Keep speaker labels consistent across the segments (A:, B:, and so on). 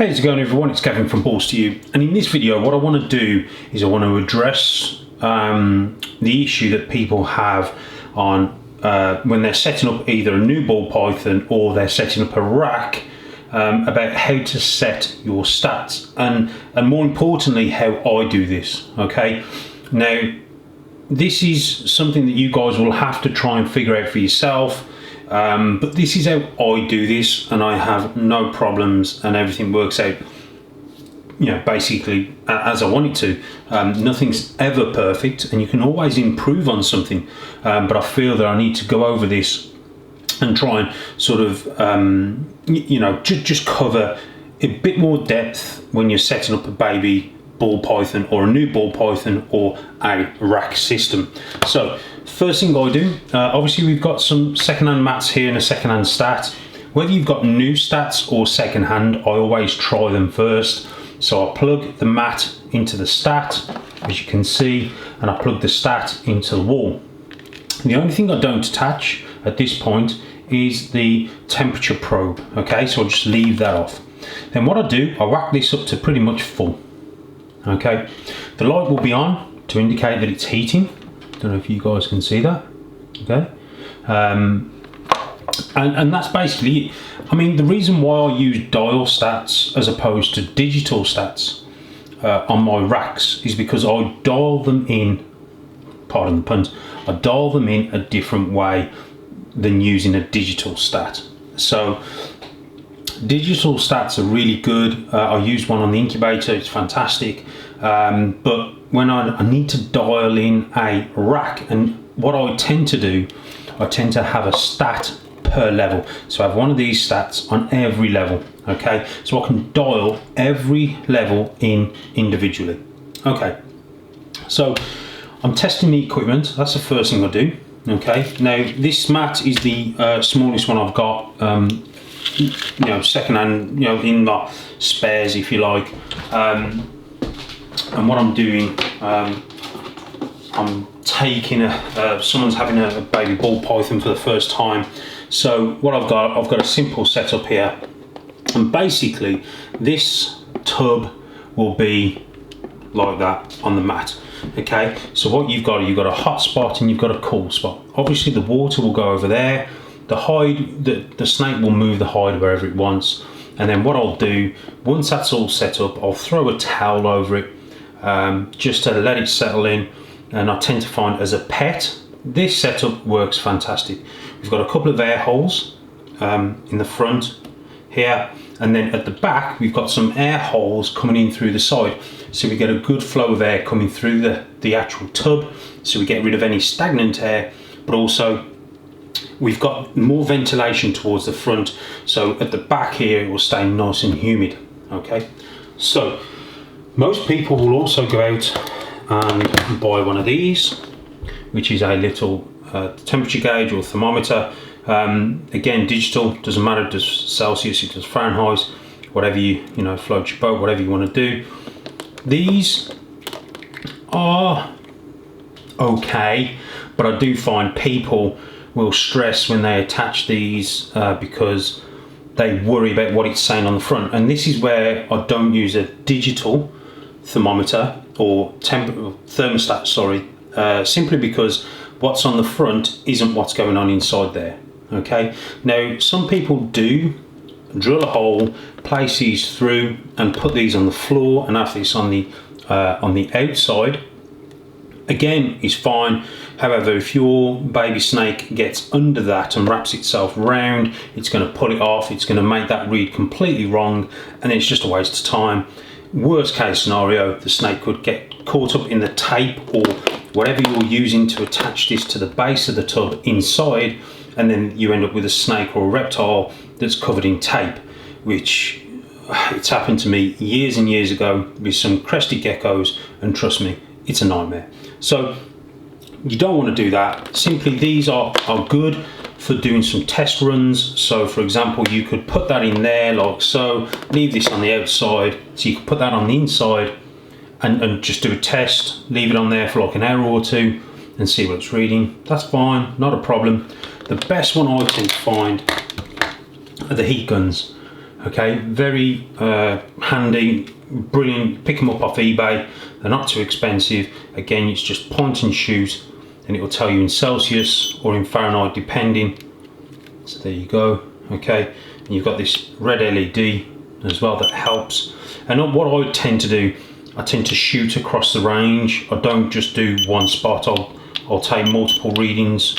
A: Hey, how's it going everyone? It's Gavin from Balls to You, and in this video what I want to do is I want to address the issue that people have on when they're setting up either a new ball python or they're setting up a rack, about how to set your stats and more importantly how I do this. Okay, now this is something that you guys will have to try and figure out for yourself. But this is how I do this, and I have no problems, and everything works out, you know, basically as I want it to. Nothing's ever perfect, and you can always improve on something. But I feel that I need to go over this and try and sort of, you know, just cover a bit more depth when you're setting up a baby ball python or a new ball python or a rack system. So first thing I do, obviously we've got some second-hand mats here and a second-hand stat. Whether you've got new stats or second-hand, I always try them first. So I plug the mat into the stat, as you can see, and I plug the stat into the wall. The only thing I don't attach at this point is the temperature probe. Okay, so I'll just leave that off. Then what I do, I whack this up to pretty much full. Okay, the light will be on to indicate that it's heating. Don't know if you guys can see that. Okay, and that's basically it. I mean, the reason why I use dial stats as opposed to digital stats on my racks is because I dial them in, pardon the puns, I dial them in a different way than using a digital stat. So digital stats are really good. I use one on the incubator, it's fantastic. But when I need to dial in a rack, and what I tend to do, I tend to have a stat per level. So I have one of these stats on every level. Okay, so I can dial every level in individually. Okay, so I'm testing the equipment. That's the first thing I do. Okay, now this mat is the smallest one I've got. You know, second hand, you know, in the spares if you like. And what I'm doing, I'm taking someone's having a baby ball python for the first time. So what I've got a simple setup here, and basically this tub will be like that on the mat. Okay, so what you've got a hot spot and you've got a cool spot. Obviously the water will go over there. The hide, the snake will move the hide wherever it wants, and then what I'll do, once that's all set up, I'll throw a towel over it, just to let it settle in. And I tend to find as a pet, this setup works fantastic. We've got a couple of air holes in the front here, and then at the back we've got some air holes coming in through the side, so we get a good flow of air coming through the actual tub, so we get rid of any stagnant air, but also we've got more ventilation towards the front, so at the back here it will stay nice and humid. Okay, so most people will also go out and buy one of these, which is a little temperature gauge or thermometer. Again, digital, doesn't matter, it does Celsius, it does Fahrenheit, whatever you know, float your boat, whatever you want to do. These are okay, but I do find people will stress when they attach these because they worry about what it's saying on the front, and this is where I don't use a digital thermometer or thermostat, sorry, simply because what's on the front isn't what's going on inside there. Okay, now some people do drill a hole, place these through and put these on the floor and have this on the outside. Again, is fine. However, if your baby snake gets under that and wraps itself around, it's going to pull it off, it's going to make that read completely wrong, and it's just a waste of time. Worst case scenario, the snake could get caught up in the tape or whatever you're using to attach this to the base of the tub inside, and then you end up with a snake or a reptile that's covered in tape, which it's happened to me years and years ago with some crested geckos, and trust me, it's a nightmare. So you don't want to do that. Simply these are good for doing some test runs. So for example, you could put that in there like so, leave this on the outside, so you could put that on the inside and just do a test, leave it on there for like an hour or two and see what it's reading. That's fine, not a problem. The best one I tend to find are the heat guns. Okay, very handy, brilliant. Pick them up off eBay. They're not too expensive. Again, it's just point and shoot, and it will tell you in Celsius or in Fahrenheit depending. So there you go. Okay, and you've got this red LED as well that helps. And what I tend to do, I tend to shoot across the range. I don't just do one spot. I'll take multiple readings,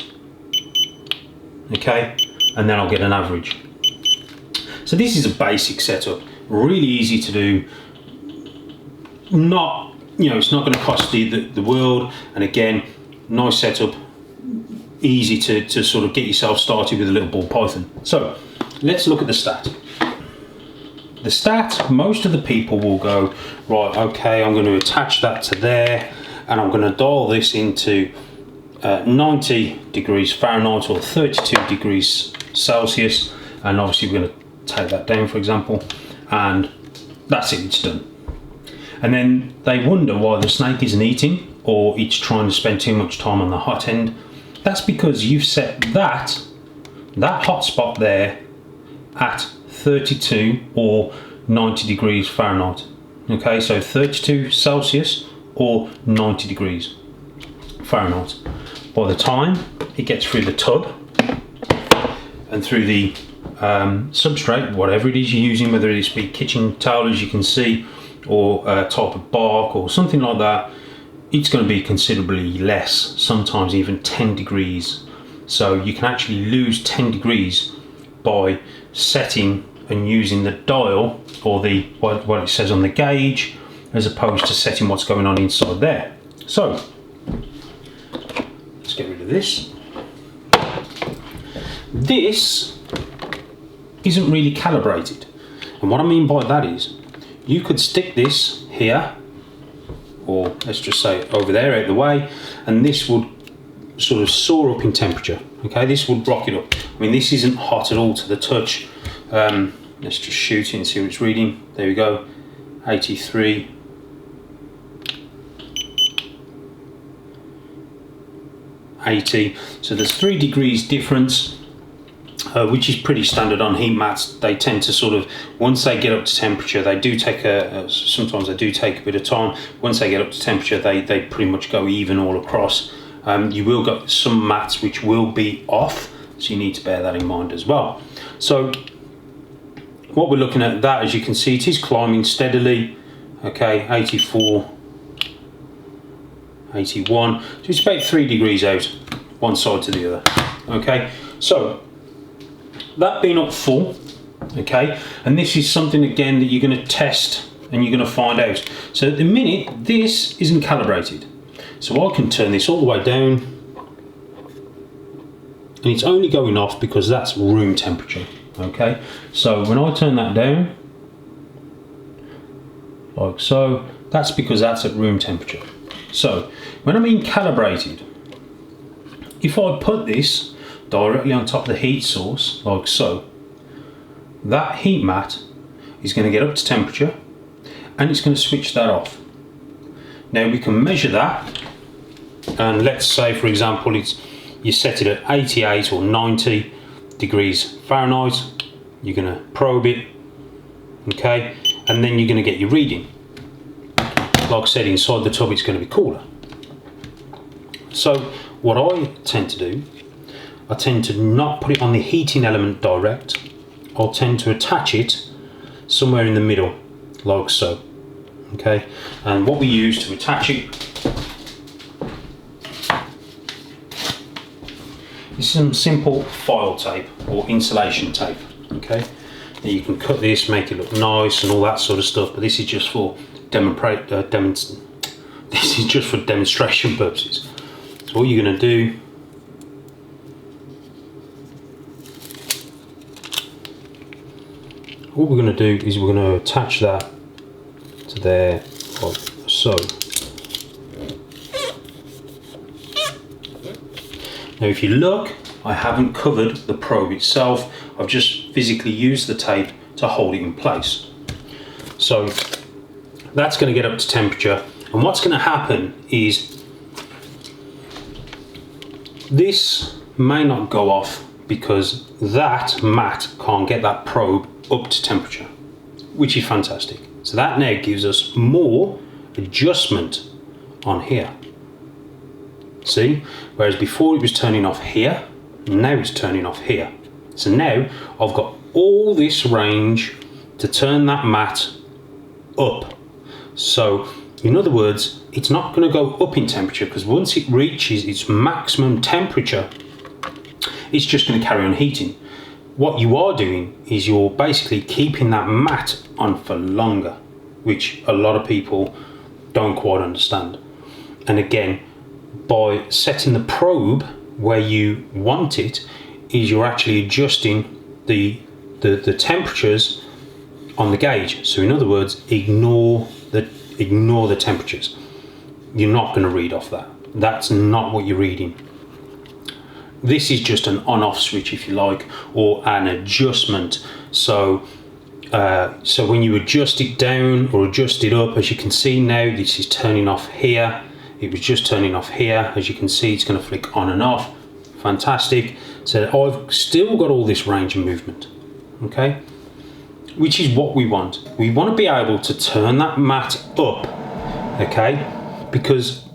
A: okay, and then I'll get an average. So this is a basic setup, really easy to do. Not, you know, it's not going to cost you the world, and again, nice setup, easy to sort of get yourself started with a little ball python. So let's look at the stat. The stat, most of the people will go, right, okay, I'm going to attach that to there, and I'm going to dial this into 90 degrees Fahrenheit or 32 degrees Celsius, and obviously we're going to take that down, for example, and that's it, it's done. And then they wonder why the snake isn't eating, or it's trying to spend too much time on the hot end. That's because you've set that hot spot there at 32 or 90 degrees Fahrenheit. Okay, so 32 Celsius or 90 degrees Fahrenheit. By the time it gets through the tub and through the substrate, whatever it is you're using, whether it be kitchen towel as you can see, or a type of bark or something like that, it's going to be considerably less, sometimes even 10 degrees. So you can actually lose 10 degrees by setting and using the dial or the what it says on the gauge, as opposed to setting what's going on inside there. So let's get rid of this. This isn't really calibrated, and what I mean by that is you could stick this here, or let's just say over there out the way, and this would sort of soar up in temperature. Okay, this would rock it up. I mean, this isn't hot at all to the touch. Let's just shoot it and see what it's reading. There we go, 83. So there's 3 degrees difference, which is pretty standard on heat mats. They tend to sort of, once they get up to temperature, they do take sometimes they do take a bit of time. Once they get up to temperature, they pretty much go even all across. You will get some mats which will be off, so you need to bear that in mind as well. So what we're looking at, that as you can see, it is climbing steadily. Okay, 84, 81, so it's about 3 degrees out one side to the other. Okay, so that being up full, okay, and this is something again that you're going to test and you're going to find out. So at the minute this isn't calibrated, so I can turn this all the way down, and it's only going off because that's room temperature. Okay, so when I turn that down like so, that's because that's at room temperature. So when I mean calibrated, if I put this directly on top of the heat source like so, that heat mat is going to get up to temperature and it's going to switch that off. Now we can measure that, and let's say for example you set it at 88 or 90 degrees Fahrenheit. You're going to probe it, okay, and then you're going to get your reading. Like I said, inside the tub it's going to be cooler. So what I tend to do, I tend to not put it on the heating element direct. I'll tend to attach it somewhere in the middle, like so. Okay, and what we use to attach it is some simple file tape or insulation tape. Okay, now you can cut this, make it look nice and all that sort of stuff, but this is just for this is just for demonstration purposes. So what you're going to do, what we're going to do is we're going to attach that to there like so. Now if you look, I haven't covered the probe itself, I've just physically used the tape to hold it in place. So that's going to get up to temperature, and what's going to happen is this may not go off because that mat can't get that probe up to temperature, which is fantastic. So that now gives us more adjustment on here. See? Whereas before it was turning off here, now it's turning off here. So now I've got all this range to turn that mat up. So in other words, it's not going to go up in temperature, because once it reaches its maximum temperature, it's just going to carry on heating. What you are doing is you're basically keeping that mat on for longer, which a lot of people don't quite understand. And again, by setting the probe where you want it, is you're actually adjusting the temperatures on the gauge. So in other words, ignore the temperatures. You're not going to read off that. That's not what you're reading. This is just an on-off switch, if you like, or an adjustment. So when you adjust it down or adjust it up, as you can see now, this is turning off here. It was just turning off here. As you can see, it's going to flick on and off. Fantastic. So I've still got all this range of movement, okay? Which is what we want. We want to be able to turn that mat up, okay? Because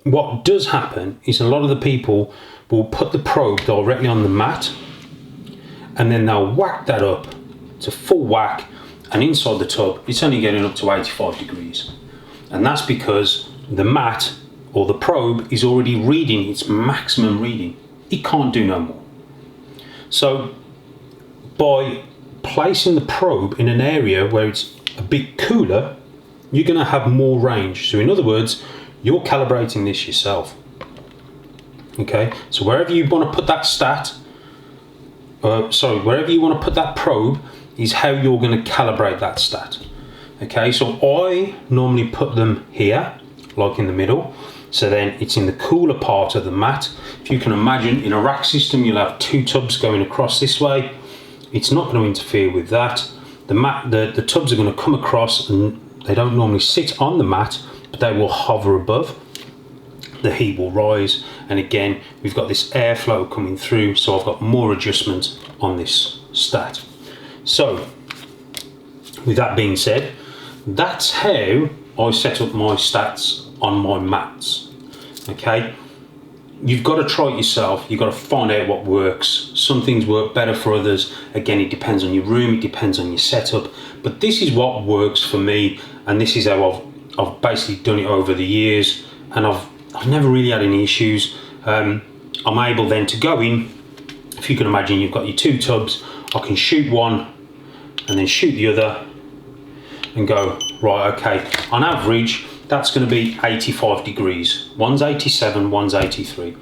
A: what does happen is a lot of the people will put the probe directly on the mat, and then they'll whack that up to full whack, and inside the tub it's only getting up to 85 degrees. And that's because the mat or the probe is already reading its maximum reading. It can't do no more. So by placing the probe in an area where it's a bit cooler, you're going to have more range. So in other words, you're calibrating this yourself. Okay, so wherever you want to put that wherever you want to put that probe is how you're going to calibrate that stat. Okay, so I normally put them here, like in the middle, so then it's in the cooler part of the mat. If you can imagine, in a rack system, you'll have two tubs going across this way. It's not going to interfere with that. The tubs are going to come across, and they don't normally sit on the mat, but they will hover above. The heat will rise, and again, we've got this airflow coming through, so I've got more adjustment on this stat. So, with that being said, that's how I set up my stats on my mats. Okay, you've got to try it yourself. You've got to find out what works. Some things work better for others. Again, it depends on your room, it depends on your setup, but this is what works for me, and this is how I've basically done it over the years, and I've never really had any issues. I'm able then to go in, if you can imagine, you've got your two tubs, I can shoot one and then shoot the other and go, right, okay, on average, that's going to be 85 degrees. One's 87, one's 83.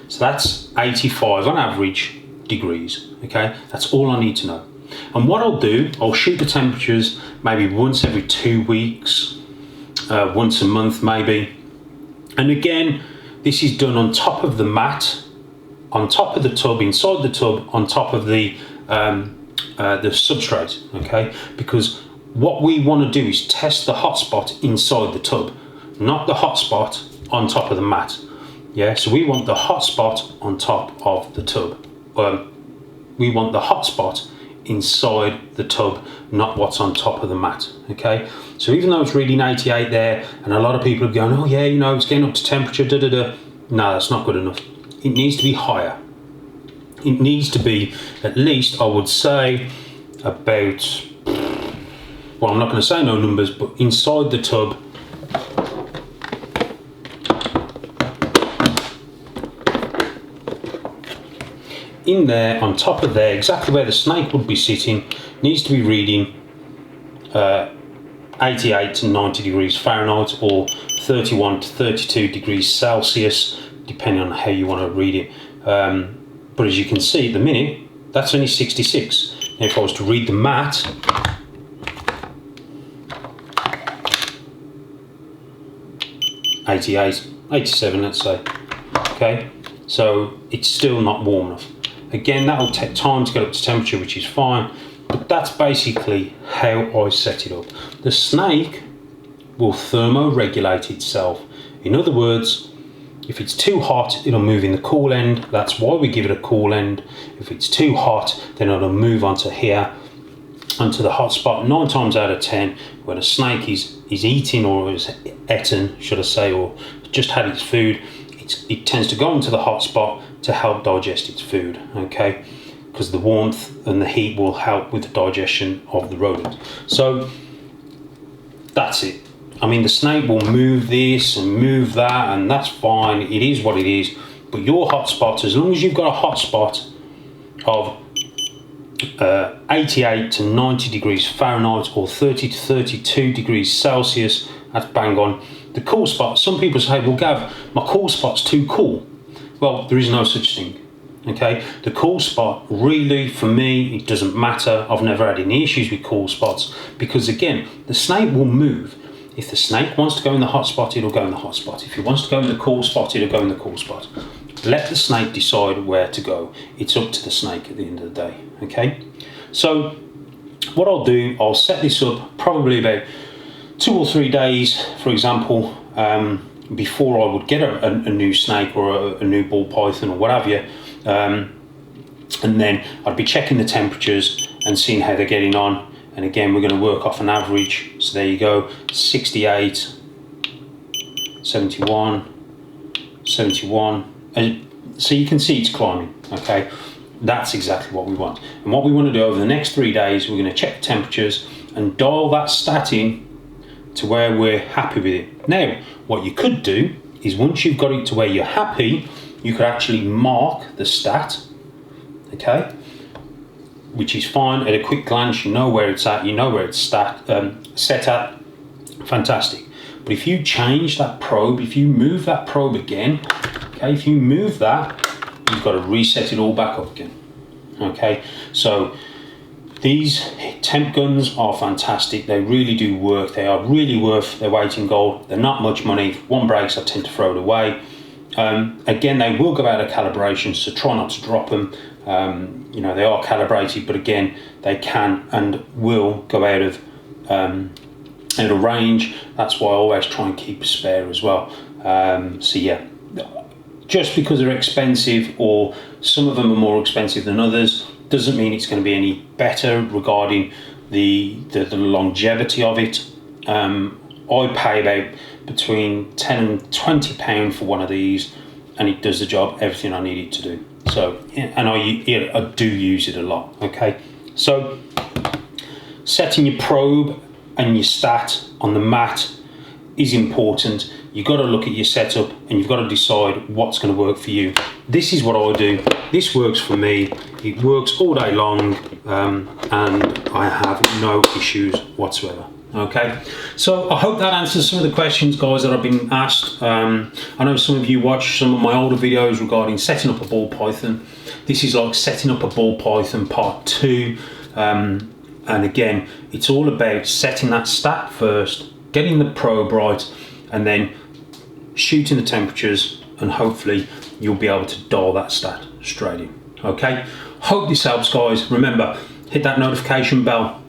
A: So that's 85 on average degrees, okay? That's all I need to know. And what I'll do, I'll shoot the temperatures maybe once every 2 weeks, once a month maybe. And again, this is done on top of the mat, on top of the tub, inside the tub, on top of the substrate, okay? Because what we want to do is test the hotspot inside the tub, not the hotspot on top of the mat. Yeah, so we want the hotspot on top of the tub. We want the hotspot inside the tub, not what's on top of the mat. Okay, so even though it's reading 88 there, and a lot of people are going, oh yeah, you know, it's getting up to temperature, no, that's not good enough. It needs to be higher. It needs to be at least, I would say, about, well, I'm not going to say no numbers, but inside the tub, in there, on top of there, exactly where the snake would be sitting, needs to be reading 88 to 90 degrees Fahrenheit, or 31 to 32 degrees Celsius, depending on how you want to read it. But as you can see at the minute, that's only 66. Now if I was to read the mat, '88, '87, let's say. Okay, so it's still not warm enough. Again, that'll take time to get up to temperature, which is fine, but that's basically how I set it up. The snake will thermoregulate itself. In other words, if it's too hot, it'll move in the cool end. That's why we give it a cool end. If it's too hot, then it'll move onto here. onto the hotspot. 9 times out of 10, when a snake is eating, or is eaten, should I say, or just had its food, it tends to go into the hotspot to help digest its food, okay? Because the warmth and the heat will help with the digestion of the rodent. So that's it. I mean, the snake will move this and move that, and that's fine. It is what it is. But your hotspot, as long as you've got a hotspot of 88 to 90 degrees Fahrenheit or 30 to 32 degrees Celsius, that's bang on. The cool spot, some people say, well, Gav, my cool spot's too cool. Well, there is no such thing. Okay, the cool spot, really, for me, it doesn't matter. I've never had any issues with cool spots, because again, the snake will move. If the snake wants to go in the hot spot, it'll go in the hot spot. If it wants to go in the cool spot, it'll go in the cool spot. Let the snake decide where to go. It's up to the snake at the end of the day, okay? So what I'll do, I'll set this up probably about 2 or 3 days, for example, before I would get a new snake or a new ball python or what have you. And then I'd be checking the temperatures and seeing how they're getting on. And again, we're going to work off an average. So there you go, 68, 71, 71. And so you can see it's climbing, okay? That's exactly what we want. And what we want to do over the next 3 days, we're going to check the temperatures and dial that stat in to where we're happy with it. Now, what you could do is, once you've got it to where you're happy, you could actually mark the stat, okay? Which is fine. At a quick glance, you know where it's at, you know where it's set at, fantastic. But if you change that probe, if you move that probe again, okay, if you move that, you've got to reset it all back up again, okay? So these temp guns are fantastic. They really do work. They are really worth their weight in gold. They're not much money. If one breaks, I tend to throw it away. Again, they will go out of calibration, so try not to drop them. You know, they are calibrated, but again, they can and will go out of range. That's why I always try and keep a spare as well. So yeah, just because they're expensive, or some of them are more expensive than others, doesn't mean it's going to be any better regarding the longevity of it. I pay about between 10 and 20 pounds for one of these, and it does the job, everything I need it to do. So, and I do use it a lot, okay? So setting your probe and your stat on the mat is important. You've got to look at your setup and you've got to decide what's going to work for you. This is what I do. This works for me. It works all day long, and I have no issues whatsoever. Okay, so I hope that answers some of the questions, guys, that I've been asked. I know some of you watch some of my older videos regarding setting up a ball python. This is like setting up a ball python part 2. And again, it's all about setting that stat first, getting the probe right, and then shooting the temperatures, and hopefully you'll be able to dial that stat straight in. Okay, hope this helps, guys. Remember, hit that notification bell,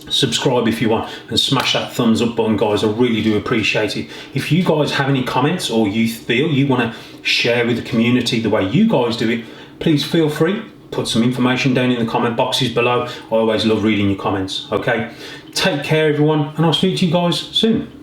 A: subscribe if you want, and smash that thumbs up button, guys. I really do appreciate it. If you guys have any comments, or you feel you want to share with the community the way you guys do it, please feel free. Put some information down in the comment boxes below. I always love reading your comments. Okay, take care everyone, and I'll speak to you guys soon.